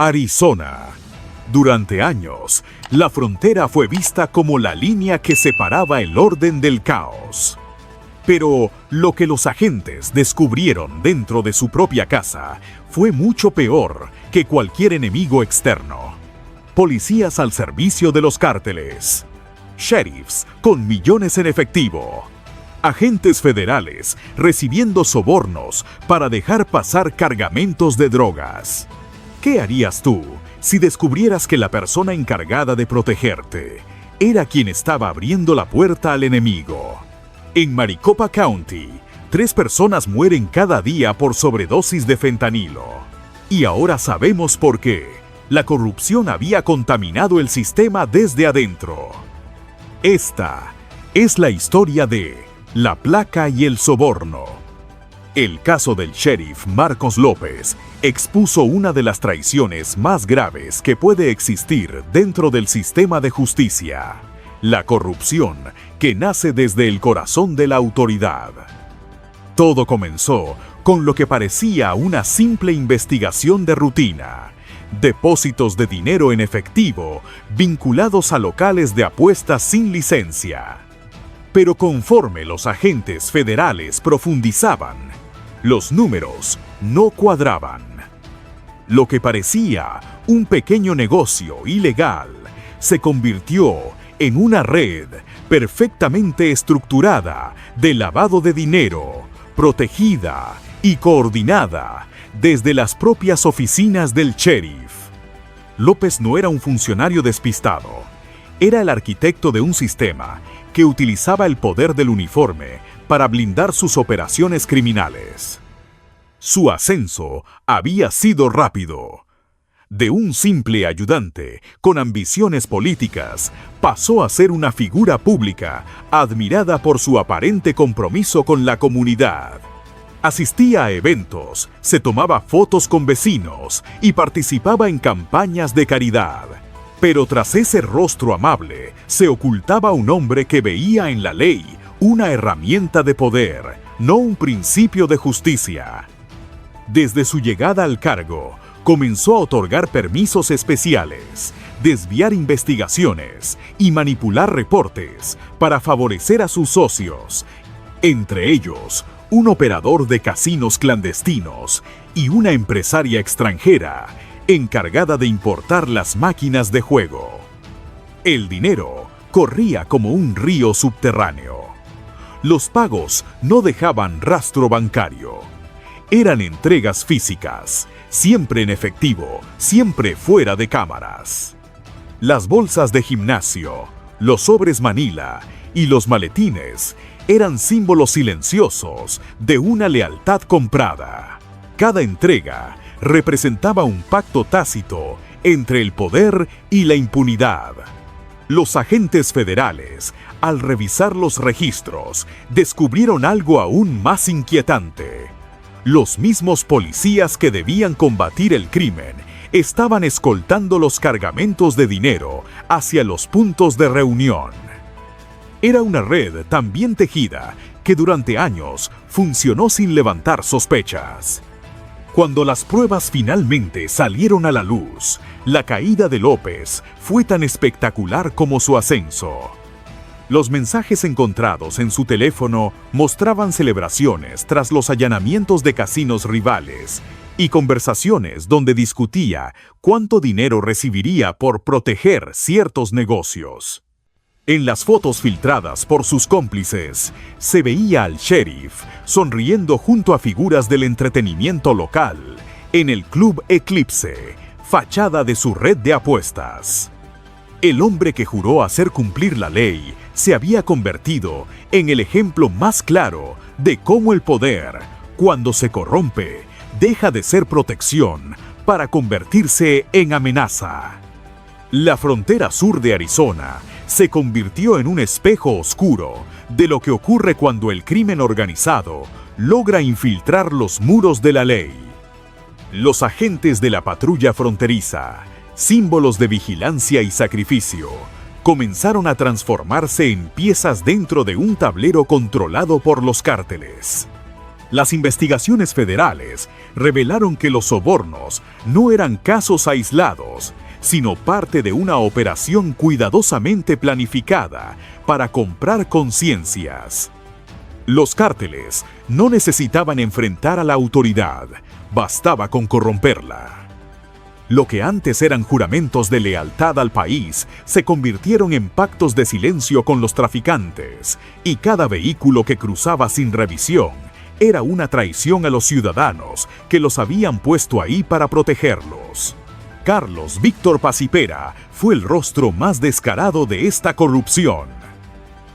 Arizona. Durante años, la frontera fue vista como la línea que separaba el orden del caos. Pero lo que los agentes descubrieron dentro de su propia casa fue mucho peor que cualquier enemigo externo. Policías al servicio de los cárteles, sheriffs con millones en efectivo, agentes federales recibiendo sobornos para dejar pasar cargamentos de drogas. ¿Qué harías tú si descubrieras que la persona encargada de protegerte era quien estaba abriendo la puerta al enemigo? En Maricopa County, 3 personas mueren cada día por sobredosis de fentanilo. Y ahora sabemos por qué. La corrupción había contaminado el sistema desde adentro. Esta es la historia de la placa y el soborno. El caso del sheriff Marcos López expuso una de las traiciones más graves que puede existir dentro del sistema de justicia: la corrupción que nace desde el corazón de la autoridad. Todo comenzó con lo que parecía una simple investigación de rutina: depósitos de dinero en efectivo vinculados a locales de apuestas sin licencia. Pero conforme los agentes federales profundizaban, los números no cuadraban. Lo que parecía un pequeño negocio ilegal se convirtió en una red perfectamente estructurada de lavado de dinero, protegida y coordinada desde las propias oficinas del sheriff. López no era un funcionario despistado, era el arquitecto de un sistema que utilizaba el poder del uniforme para blindar sus operaciones criminales. Su ascenso había sido rápido. De un simple ayudante con ambiciones políticas, pasó a ser una figura pública admirada por su aparente compromiso con la comunidad. Asistía a eventos, se tomaba fotos con vecinos y participaba en campañas de caridad. Pero tras ese rostro amable, se ocultaba un hombre que veía en la ley una herramienta de poder, no un principio de justicia. Desde su llegada al cargo, comenzó a otorgar permisos especiales, desviar investigaciones y manipular reportes para favorecer a sus socios, entre ellos un operador de casinos clandestinos y una empresaria extranjera encargada de importar las máquinas de juego. El dinero corría como un río subterráneo. Los pagos no dejaban rastro bancario. Eran entregas físicas, siempre en efectivo, siempre fuera de cámaras. Las bolsas de gimnasio, los sobres Manila y los maletines eran símbolos silenciosos de una lealtad comprada. Cada entrega representaba un pacto tácito entre el poder y la impunidad. Los agentes federales, al revisar los registros, descubrieron algo aún más inquietante. Los mismos policías que debían combatir el crimen estaban escoltando los cargamentos de dinero hacia los puntos de reunión. Era una red tan bien tejida que durante años funcionó sin levantar sospechas. Cuando las pruebas finalmente salieron a la luz, la caída de López fue tan espectacular como su ascenso. Los mensajes encontrados en su teléfono mostraban celebraciones tras los allanamientos de casinos rivales y conversaciones donde discutía cuánto dinero recibiría por proteger ciertos negocios. En las fotos filtradas por sus cómplices, se veía al sheriff sonriendo junto a figuras del entretenimiento local en el Club Eclipse, fachada de su red de apuestas. El hombre que juró hacer cumplir la ley se había convertido en el ejemplo más claro de cómo el poder, cuando se corrompe, deja de ser protección para convertirse en amenaza. La frontera sur de Arizona se convirtió en un espejo oscuro de lo que ocurre cuando el crimen organizado logra infiltrar los muros de la ley. Los agentes de la patrulla fronteriza, símbolos de vigilancia y sacrificio, comenzaron a transformarse en piezas dentro de un tablero controlado por los cárteles. Las investigaciones federales revelaron que los sobornos no eran casos aislados, sino parte de una operación cuidadosamente planificada para comprar conciencias. Los cárteles no necesitaban enfrentar a la autoridad, bastaba con corromperla. Lo que antes eran juramentos de lealtad al país se convirtieron en pactos de silencio con los traficantes, y cada vehículo que cruzaba sin revisión era una traición a los ciudadanos que los habían puesto ahí para protegerlos. Carlos Víctor Pacipera fue el rostro más descarado de esta corrupción.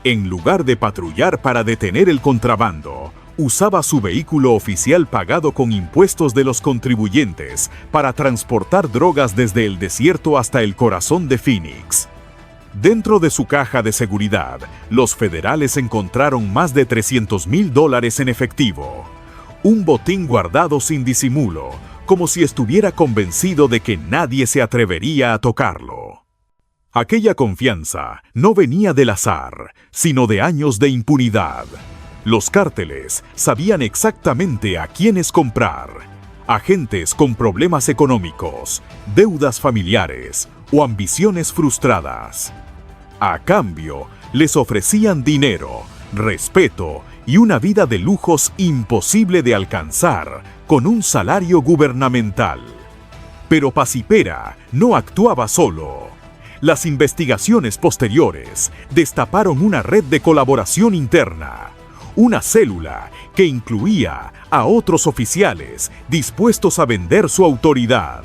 En lugar de patrullar para detener el contrabando, usaba su vehículo oficial pagado con impuestos de los contribuyentes para transportar drogas desde el desierto hasta el corazón de Phoenix. Dentro de su caja de seguridad, los federales encontraron más de $300,000 en efectivo. Un botín guardado sin disimulo, como si estuviera convencido de que nadie se atrevería a tocarlo. Aquella confianza no venía del azar, sino de años de impunidad. Los cárteles sabían exactamente a quiénes comprar: agentes con problemas económicos, deudas familiares o ambiciones frustradas. A cambio, les ofrecían dinero, respeto y una vida de lujos imposible de alcanzar con un salario gubernamental. Pero Pacipera no actuaba solo. Las investigaciones posteriores destaparon una red de colaboración interna, una célula que incluía a otros oficiales dispuestos a vender su autoridad.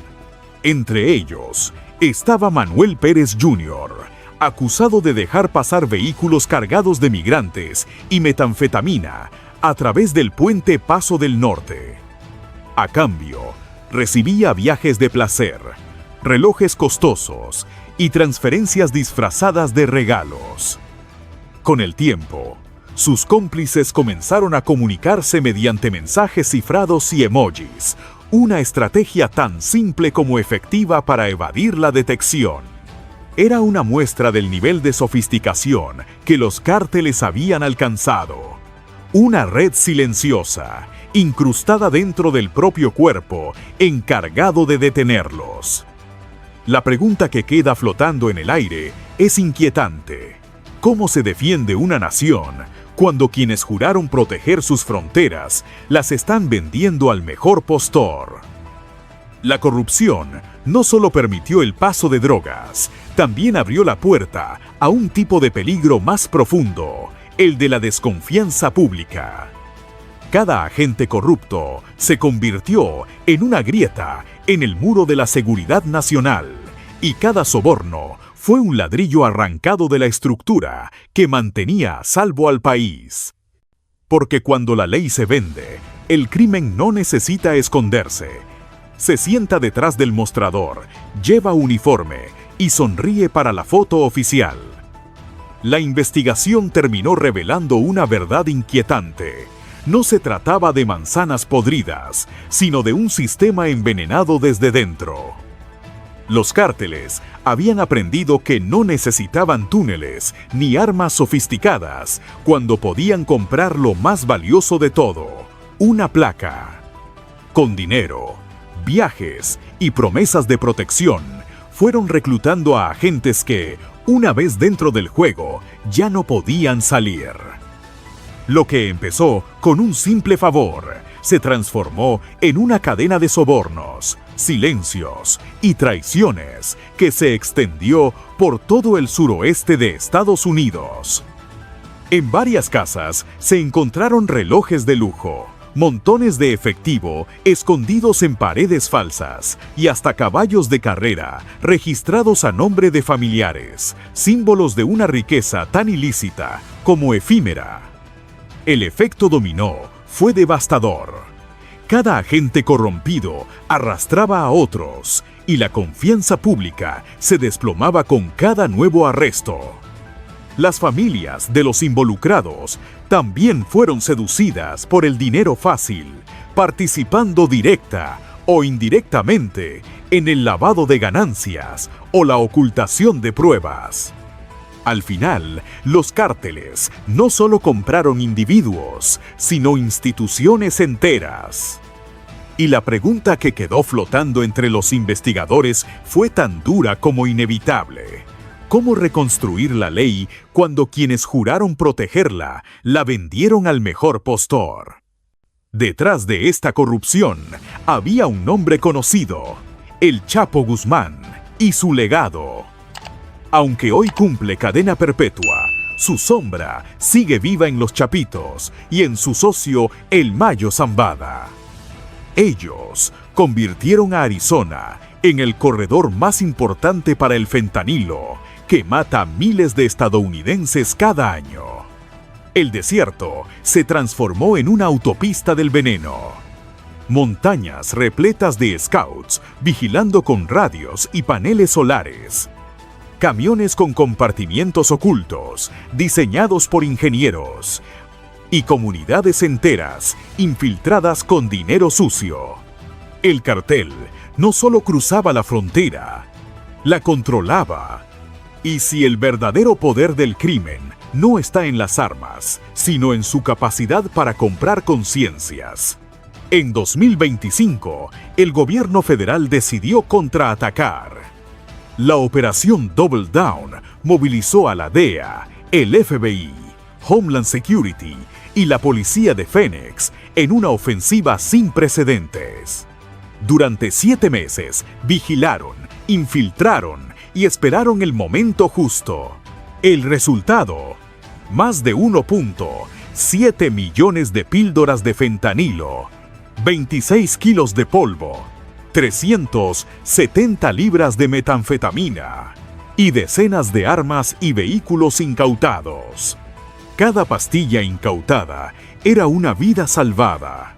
Entre ellos estaba Manuel Pérez Jr., acusado de dejar pasar vehículos cargados de migrantes y metanfetamina a través del puente Paso del Norte. A cambio, recibía viajes de placer, relojes costosos y transferencias disfrazadas de regalos. Con el tiempo, sus cómplices comenzaron a comunicarse mediante mensajes cifrados y emojis, una estrategia tan simple como efectiva para evadir la detección. Era una muestra del nivel de sofisticación que los cárteles habían alcanzado. Una red silenciosa, incrustada dentro del propio cuerpo, encargado de detenerlos. La pregunta que queda flotando en el aire es inquietante. ¿Cómo se defiende una nación cuando quienes juraron proteger sus fronteras las están vendiendo al mejor postor? La corrupción no solo permitió el paso de drogas, también abrió la puerta a un tipo de peligro más profundo, el de la desconfianza pública. Cada agente corrupto se convirtió en una grieta en el muro de la seguridad nacional, y cada soborno fue un ladrillo arrancado de la estructura que mantenía a salvo al país. Porque cuando la ley se vende, el crimen no necesita esconderse. Se sienta detrás del mostrador, lleva uniforme y sonríe para la foto oficial. La investigación terminó revelando una verdad inquietante. No se trataba de manzanas podridas, sino de un sistema envenenado desde dentro. Los cárteles habían aprendido que no necesitaban túneles ni armas sofisticadas cuando podían comprar lo más valioso de todo: una placa. Con dinero, viajes y promesas de protección, fueron reclutando a agentes que, una vez dentro del juego, ya no podían salir. Lo que empezó con un simple favor se transformó en una cadena de sobornos, silencios y traiciones que se extendió por todo el suroeste de Estados Unidos. En varias casas se encontraron relojes de lujo, montones de efectivo escondidos en paredes falsas y hasta caballos de carrera registrados a nombre de familiares, símbolos de una riqueza tan ilícita como efímera. El efecto dominó fue devastador. Cada agente corrompido arrastraba a otros y la confianza pública se desplomaba con cada nuevo arresto. Las familias de los involucrados también fueron seducidas por el dinero fácil, participando directa o indirectamente en el lavado de ganancias o la ocultación de pruebas. Al final, los cárteles no solo compraron individuos, sino instituciones enteras. Y la pregunta que quedó flotando entre los investigadores fue tan dura como inevitable. ¿Cómo reconstruir la ley cuando quienes juraron protegerla la vendieron al mejor postor? Detrás de esta corrupción había un nombre conocido, el Chapo Guzmán, y su legado. Aunque hoy cumple cadena perpetua, su sombra sigue viva en los Chapitos y en su socio, el Mayo Zambada. Ellos convirtieron a Arizona en el corredor más importante para el fentanilo, que mata a miles de estadounidenses cada año. El desierto se transformó en una autopista del veneno. Montañas repletas de scouts vigilando con radios y paneles solares. Camiones con compartimientos ocultos, diseñados por ingenieros. Y comunidades enteras, infiltradas con dinero sucio. El cartel no solo cruzaba la frontera, la controlaba. Y si el verdadero poder del crimen no está en las armas, sino en su capacidad para comprar conciencias. En 2025, el gobierno federal decidió contraatacar. La operación Double Down movilizó a la DEA, el FBI, Homeland Security y la policía de Phoenix en una ofensiva sin precedentes. Durante 7 meses, vigilaron, infiltraron y esperaron el momento justo. El resultado: más de 1.7 millones de píldoras de fentanilo, 26 kilos de polvo, 370 libras de metanfetamina y decenas de armas y vehículos incautados. Cada pastilla incautada era una vida salvada.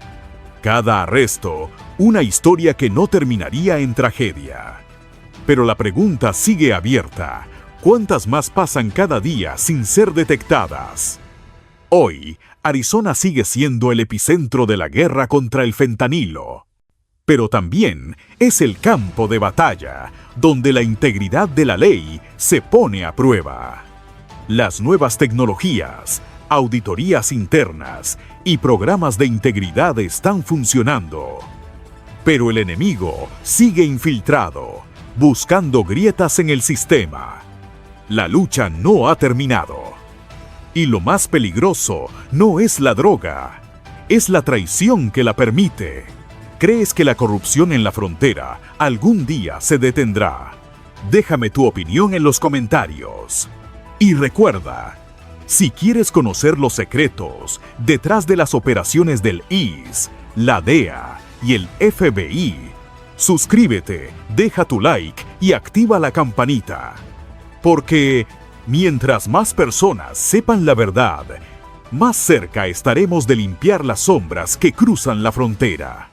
Cada arresto, una historia que no terminaría en tragedia. Pero la pregunta sigue abierta: ¿cuántas más pasan cada día sin ser detectadas? Hoy, Arizona sigue siendo el epicentro de la guerra contra el fentanilo. Pero también es el campo de batalla, donde la integridad de la ley se pone a prueba. Las nuevas tecnologías, auditorías internas y programas de integridad están funcionando. Pero el enemigo sigue infiltrado, buscando grietas en el sistema. La lucha no ha terminado. Y lo más peligroso no es la droga, es la traición que la permite. ¿Crees que la corrupción en la frontera algún día se detendrá? Déjame tu opinión en los comentarios. Y recuerda, si quieres conocer los secretos detrás de las operaciones del ICE, la DEA y el FBI, suscríbete, deja tu like y activa la campanita. Porque mientras más personas sepan la verdad, más cerca estaremos de limpiar las sombras que cruzan la frontera.